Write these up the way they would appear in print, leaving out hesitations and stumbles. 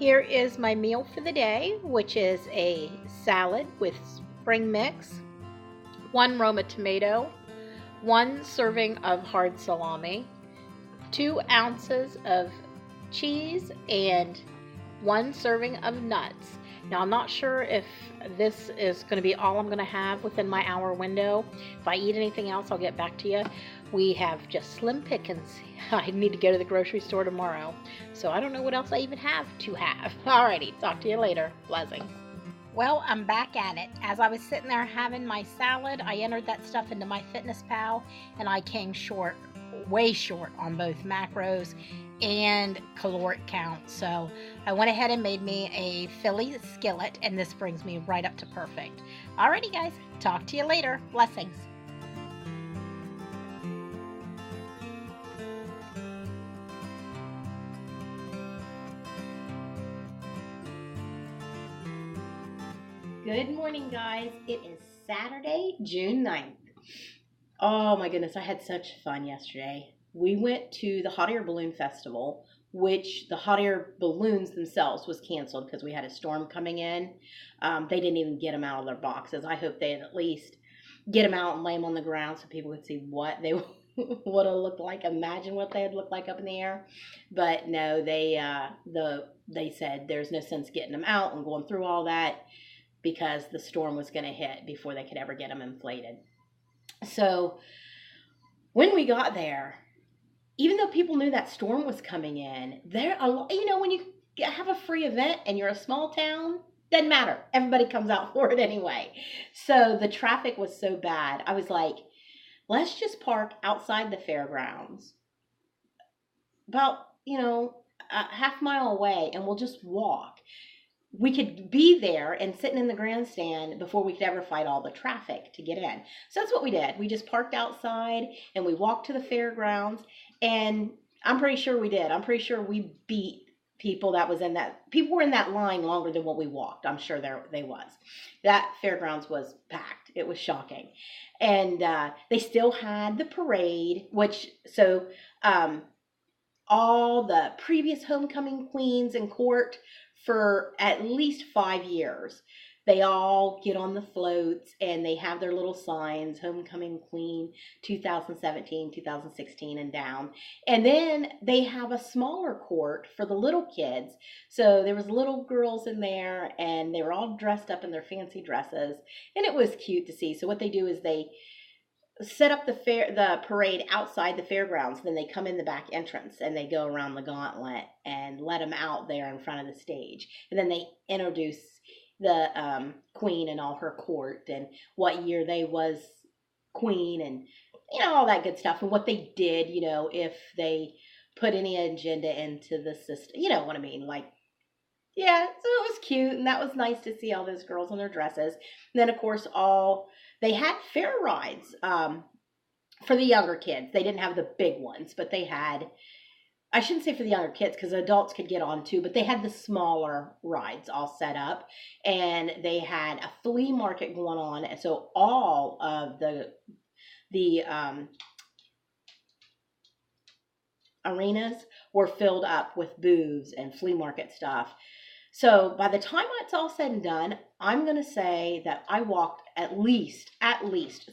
Here is my meal for the day, which is a salad with spring mix, 1 Roma tomato, 1 serving of hard salami, 2 ounces of cheese, and 1 serving of nuts. Now, I'm not sure if this is going to be all I'm going to have within my hour window. If I eat anything else, I'll get back to you. We have just slim pickings. I need to go to the grocery store tomorrow, so I don't know what else I even have to have. Alrighty, talk to you later. Blessings. Well, I'm back at it. As I was sitting there having my salad, I entered that stuff into MyFitnessPal, and I came short, way short on both macros and caloric count. So I went ahead and made me a Philly skillet, and this brings me right up to perfect. Alrighty, guys, talk to you later. Blessings. Good morning, guys. It is Saturday, June 9th. Oh my goodness, I had such fun yesterday. We went to the Hot Air Balloon Festival, which the hot air balloons themselves was canceled because we had a storm coming in. They didn't even get them out of their boxes. I hope they'd at least get them out and lay them on the ground so people could see what they would have looked like. Imagine what they would look like up in the air. But no, they said there's no sense getting them out and going through all that, because the storm was going to hit before they could ever get them inflated. So when we got there, even though people knew that storm was coming in, when you have a free event and you're a small town, doesn't matter. Everybody comes out for it anyway. So the traffic was so bad. I was like, let's just park outside the fairgrounds about, a half mile away, and we'll just walk. We could be there and sitting in the grandstand before we could ever fight all the traffic to get in. So that's what we did. We just parked outside and we walked to the fairgrounds, and I'm pretty sure we did. I'm pretty sure we beat people were in that line longer than what we walked. I'm sure they was. That fairgrounds was packed. It was shocking. And they still had the parade, all the previous homecoming queens in court for at least 5 years, they all get on the floats and they have their little signs, Homecoming Queen 2017, 2016 and down. And then they have a smaller court for the little kids. So there was little girls in there, and they were all dressed up in their fancy dresses, and it was cute to see. So what they do is they set up the parade outside the fairgrounds. Then they come in the back entrance and they go around the gauntlet and let them out there in front of the stage. And then they introduce the queen and all her court and what year they was queen and all that good stuff, and what they did, if they put any agenda into the system, you know what I mean, like. Yeah, so it was cute, and that was nice to see all those girls in their dresses. And then, of course, they had fair rides for the younger kids. They didn't have the big ones, but they had, I shouldn't say for the younger kids because adults could get on too, but they had the smaller rides all set up, and they had a flea market going on. And so all of the arenas were filled up with booths and flea market stuff. So by the time it's all said and done, I'm going to say that I walked at least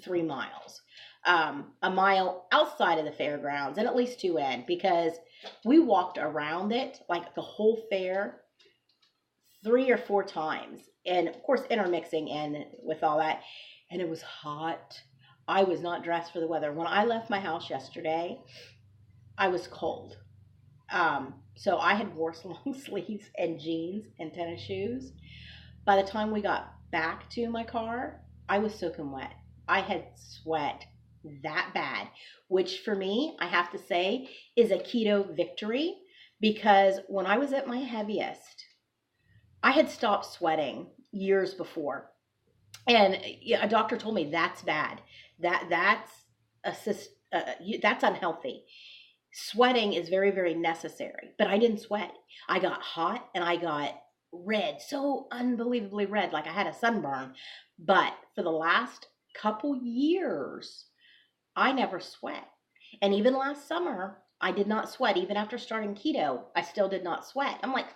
3 miles, a mile outside of the fairgrounds and at least 2 in, because we walked around it, like the whole fair, 3 or 4 times. And of course, intermixing in with all that. And it was hot. I was not dressed for the weather. When I left my house yesterday, I was cold. So I had wore long sleeves and jeans and tennis shoes. By the time we got back to my car, I was soaking wet. I had sweat that bad, which for me, I have to say, is a keto victory, because when I was at my heaviest, I had stopped sweating years before. And a doctor told me that's bad. That's unhealthy. Sweating is very, very necessary, but I didn't sweat. I got hot and I got red, so unbelievably red, like I had a sunburn. But for the last couple years, I never sweat. And even last summer, I did not sweat. Even after starting keto, I still did not sweat. I'm like,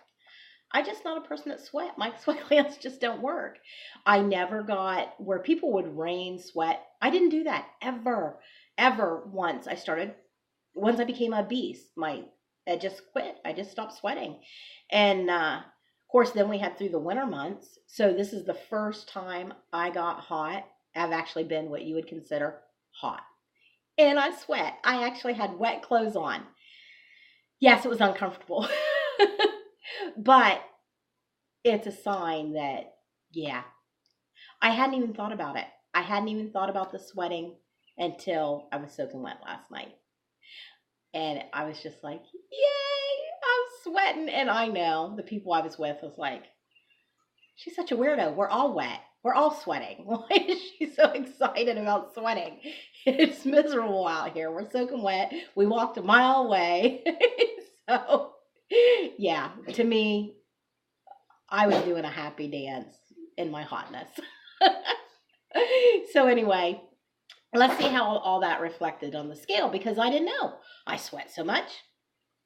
I just not a person that sweat. My sweat glands just don't work. I never got where people would rain sweat. I didn't do that ever once once I became obese. I just quit. I just stopped sweating. And, of course, then we had through the winter months. So this is the first time I got hot. I've actually been what you would consider hot. And I sweat. I actually had wet clothes on. Yes, it was uncomfortable. But it's a sign that, yeah, I hadn't even thought about it. I hadn't even thought about the sweating until I was soaking wet last night. And I was just like, yay, I'm sweating. And I know the people I was with was like, she's such a weirdo. We're all wet. We're all sweating. Why is she so excited about sweating? It's miserable out here. We're soaking wet. We walked a mile away. So, yeah, to me, I was doing a happy dance in my hotness. So anyway, let's see how all that reflected on the scale, because I didn't know. I sweat so much.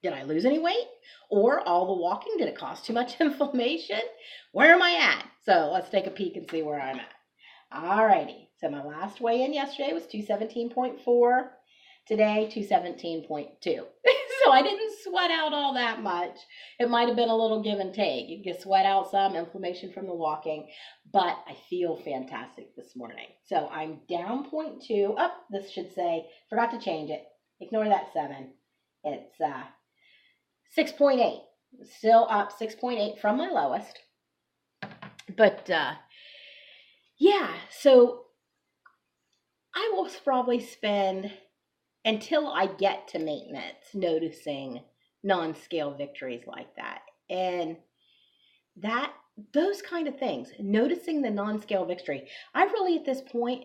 Did I lose any weight? Or all the walking, did it cause too much inflammation? Where am I at? So let's take a peek and see where I'm at. Alrighty, so my last weigh-in yesterday was 217.4. Today, 217.2. So I didn't sweat out all that much. It might have been a little give and take. You can sweat out some inflammation from the walking, but I feel fantastic this morning. So I'm down 0.2. Oh, this should say, forgot to change it. Ignore that 7. It's 6.8. Still up 6.8 from my lowest. But yeah, so I will probably spend until I get to maintenance noticing non-scale victories like that. And those kind of things, noticing the non-scale victory, I really at this point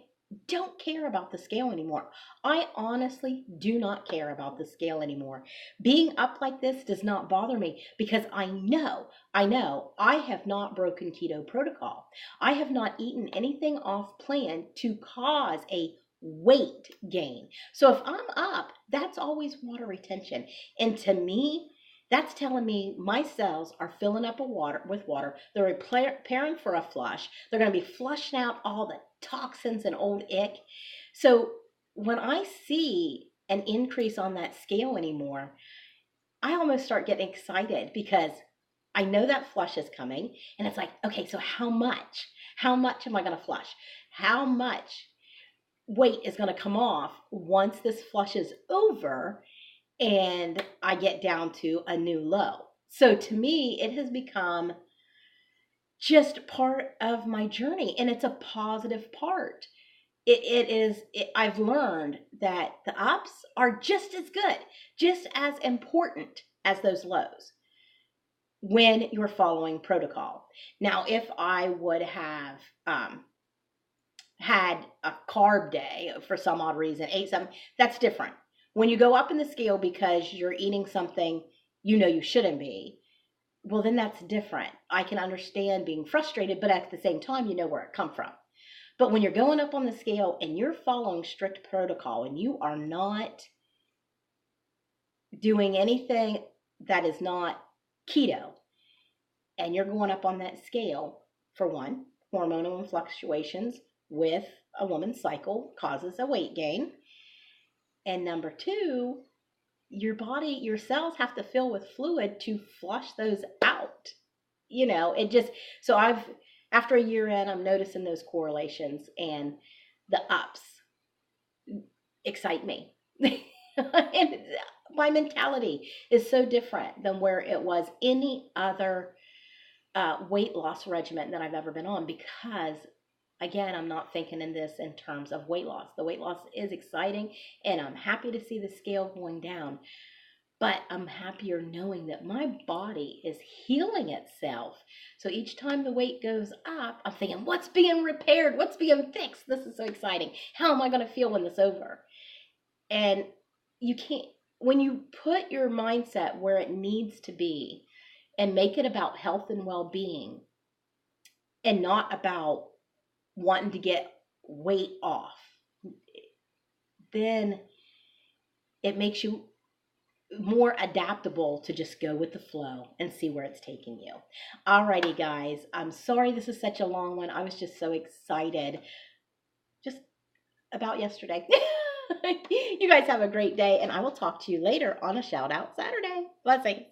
don't care about the scale anymore. I honestly do not care about the scale anymore. Being up like this does not bother me because I know I have not broken keto protocol. I have not eaten anything off plan to cause a weight gain. So if I'm up, that's always water retention. And to me, that's telling me my cells are filling up with water. They're preparing for a flush. They're going to be flushing out all the toxins and old ick. So when I see an increase on that scale anymore, I almost start getting excited because I know that flush is coming. And it's like, okay, so how much? How much am I going to flush? How much weight is going to come off once this flush is over and I get down to a new low? So to me, it has become just part of my journey, and it's a positive part. I've learned that the ups are just as good, just as important as those lows when you're following protocol. Now, if I would have had a carb day for some odd reason, ate something, that's different. When you go up in the scale because you're eating something you know you shouldn't be, well, then that's different. I can understand being frustrated, but at the same time, you know where it come from. But when you're going up on the scale and you're following strict protocol and you are not doing anything that is not keto, and you're going up on that scale, for one, hormonal fluctuations with a woman's cycle causes a weight gain. And number two, your body, your cells have to fill with fluid to flush those out. You know, so after a year in, I'm noticing those correlations, and the ups excite me. And my mentality is so different than where it was any other weight loss regimen that I've ever been on, because again, I'm not thinking in this in terms of weight loss. The weight loss is exciting, and I'm happy to see the scale going down. But I'm happier knowing that my body is healing itself. So each time the weight goes up, I'm thinking, what's being repaired? What's being fixed? This is so exciting. How am I going to feel when this is over? And you can't, when you put your mindset where it needs to be and make it about health and well-being and not about wanting to get weight off, then it makes you more adaptable to just go with the flow and see where it's taking you. Alrighty, guys. I'm sorry this is such a long one. I was just so excited just about yesterday. You guys have a great day, and I will talk to you later on a Shout Out Saturday. Blessings.